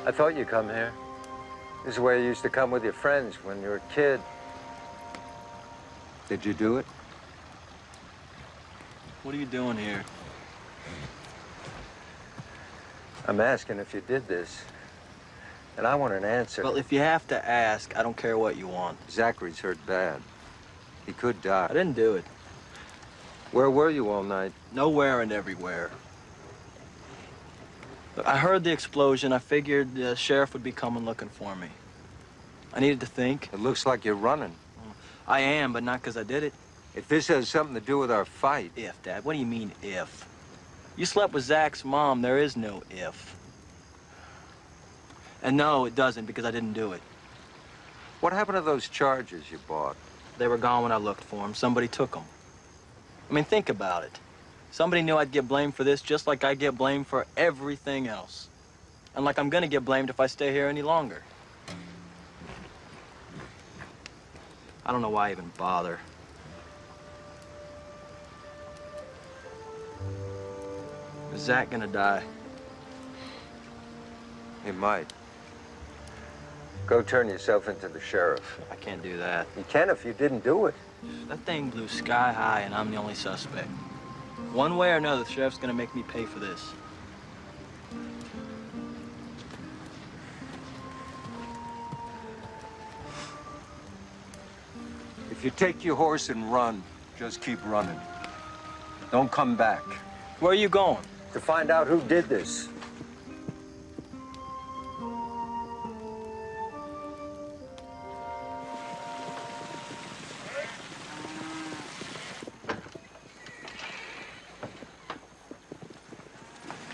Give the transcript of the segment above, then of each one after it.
I thought you'd come here. This is where you used to come with your friends when you were a kid. Did you do it? What are you doing here? I'm asking if you did this. And I want an answer. Well, if you have to ask, I don't care what you want. Zachary's hurt bad. He could die. I didn't do it. Where were you all night? Nowhere and everywhere. Look, I heard the explosion. I figured the sheriff would be coming looking for me. I needed to think. It looks like you're running. I am, but not because I did it. If this has something to do with our fight... If, Dad? What do you mean, if? You slept with Zach's mom. There is no if. And no, it doesn't, because I didn't do it. What happened to those charges you bought? They were gone when I looked for them. Somebody took them. I mean, think about it. Somebody knew I'd get blamed for this just like I get blamed for everything else. And like I'm gonna get blamed if I stay here any longer. I don't know why I even bother. Is Zach gonna die? He might. Go turn yourself into the sheriff. I can't do that. You can if you didn't do it. That thing blew sky high and I'm the only suspect. One way or another, the sheriff's gonna make me pay for this. If you take your horse and run, just keep running. Don't come back. Where are you going? To find out who did this.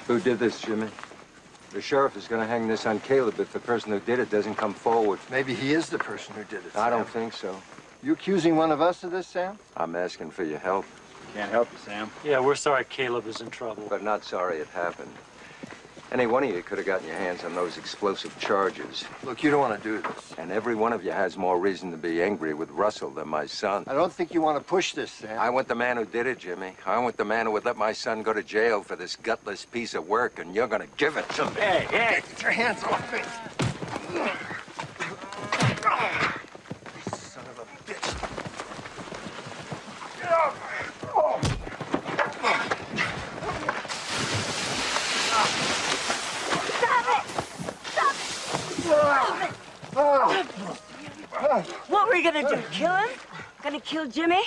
Who did this, Jimmy? The sheriff is going to hang this on Caleb if the person who did it doesn't come forward. Maybe he is the person who did it, Sam. I don't think so. You accusing one of us of this, Sam? I'm asking for your help. Can't help you, Sam. Yeah, we're sorry Caleb is in trouble. But not sorry it happened. Any one of you could have gotten your hands on those explosive charges. Look, you don't want to do this. And every one of you has more reason to be angry with Russell than my son. I don't think you want to push this, Sam. I want the man who did it, Jimmy. I want the man who would let my son go to jail for this gutless piece of work, and you're gonna give it to me. Hey, hey! Get your hands off me! Son of a bitch. Get up! Oh. What were you gonna do? Kill him? Gonna kill Jimmy?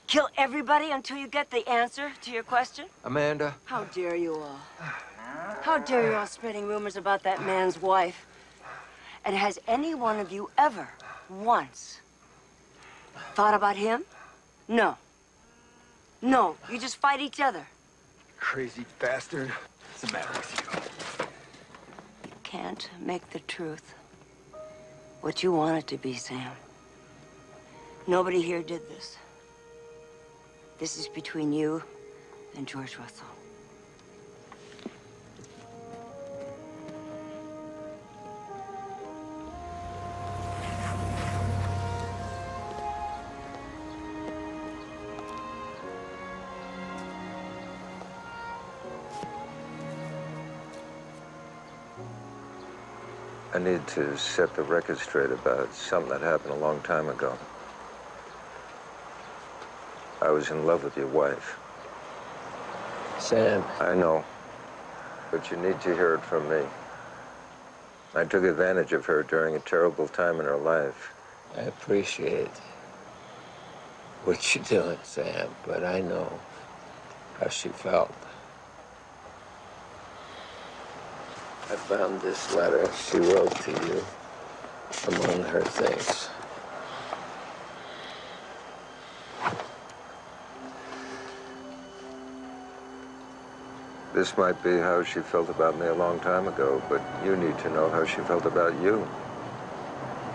Kill everybody until you get the answer to your question? Amanda. How dare you all? How dare you all spreading rumors about that man's wife? And has any one of you ever, once, thought about him? No. No, you just fight each other. Crazy bastard. What's the matter with you? You can't make the truth what you want it to be, Sam. Nobody here did this. This is between you and George Russell. I need to set the record straight about something that happened a long time ago. I was in love with your wife. Sam. I know, but you need to hear it from me. I took advantage of her during a terrible time in her life. I appreciate what you're doing, Sam, but I know how she felt. I found this letter she wrote to you among her things. This might be how she felt about me a long time ago, but you need to know how she felt about you.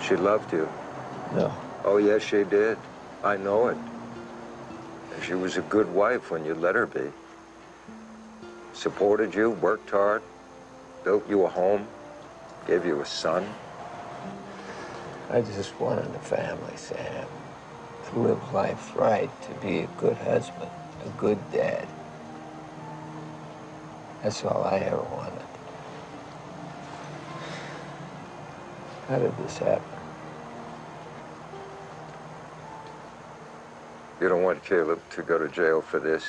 She loved you. No. Oh, yes, she did. I know it. And she was a good wife when you let her be. Supported you, worked hard, built you a home, gave you a son. I just wanted a family, Sam. To live life right, to be a good husband, a good dad. That's all I ever wanted. How did this happen? You don't want Caleb to go to jail for this?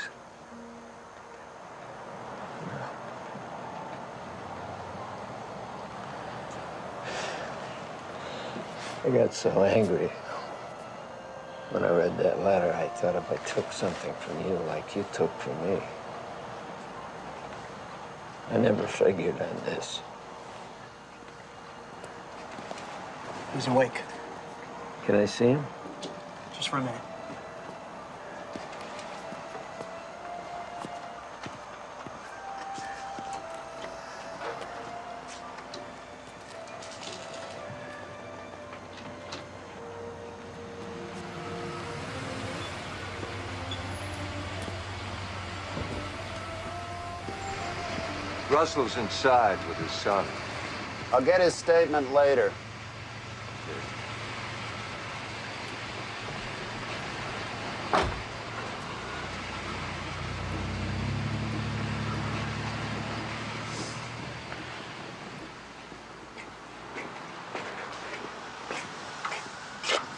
I got so angry. When I read that letter, I thought if I took something from you like you took from me. I never figured on this. He's awake. Can I see him? Just for a minute. Russell's inside with his son. I'll get his statement later.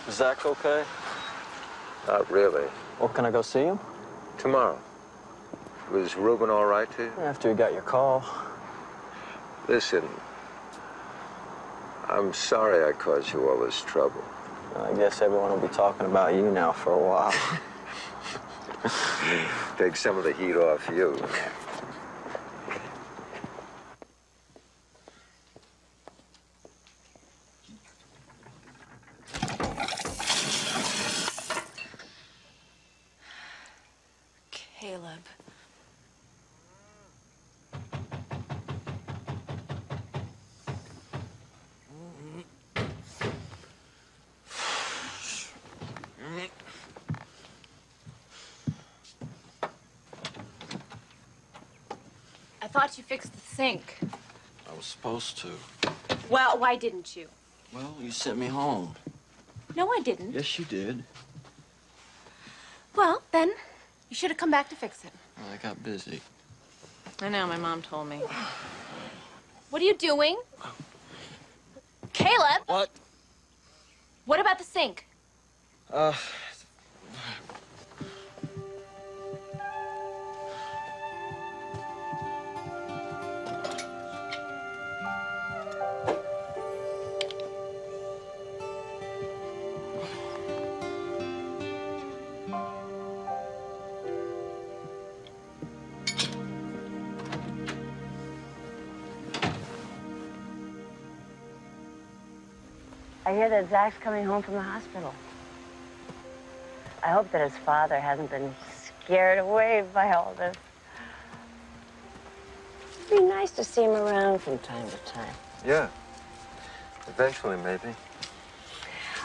Is Zach okay? Not really. Well, can I go see him? Tomorrow. Was Reuben all right to you? After you got your call. Listen, I'm sorry I caused you all this trouble. I guess everyone will be talking about you now for a while. Take some of the heat off you. Caleb. I thought you fixed the sink. I was supposed to. Well, why didn't you? Well, you sent me home. No, I didn't. Yes, you did. Well, then, you should have come back to fix it. Well, I got busy. I know, my mom told me. What are you doing? Caleb! What? What about the sink? I hear that Zach's coming home from the hospital. I hope that his father hasn't been scared away by all this. It'd be nice to see him around from time to time. Yeah. Eventually, maybe.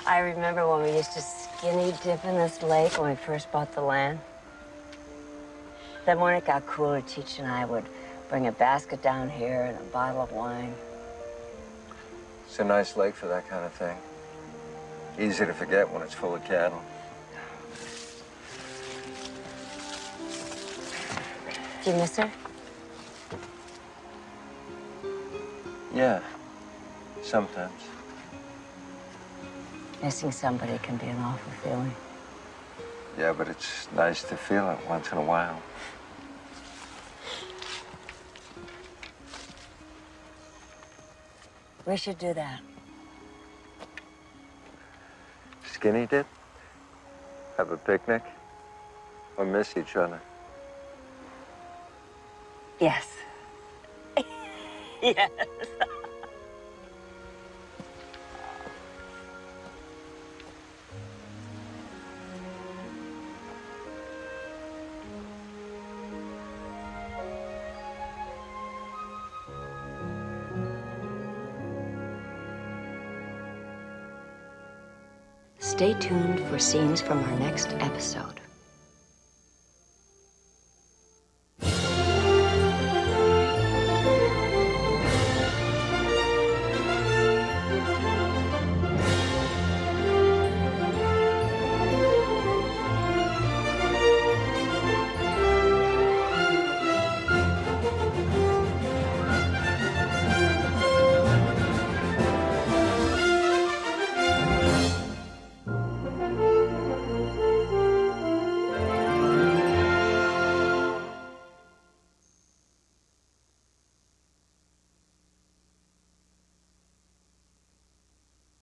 I remember when we used to skinny dip in this lake when we first bought the land. Then when it got cooler, Teach and I would bring a basket down here and a bottle of wine. It's a nice lake for that kind of thing. Easy to forget when it's full of cattle. Do you miss her? Yeah. Sometimes. Missing somebody can be an awful feeling. Yeah, but it's nice to feel it once in a while. We should do that. Skinny dip? Have a picnic? Or miss each other? Yes. Yes. Stay tuned for scenes from our next episode.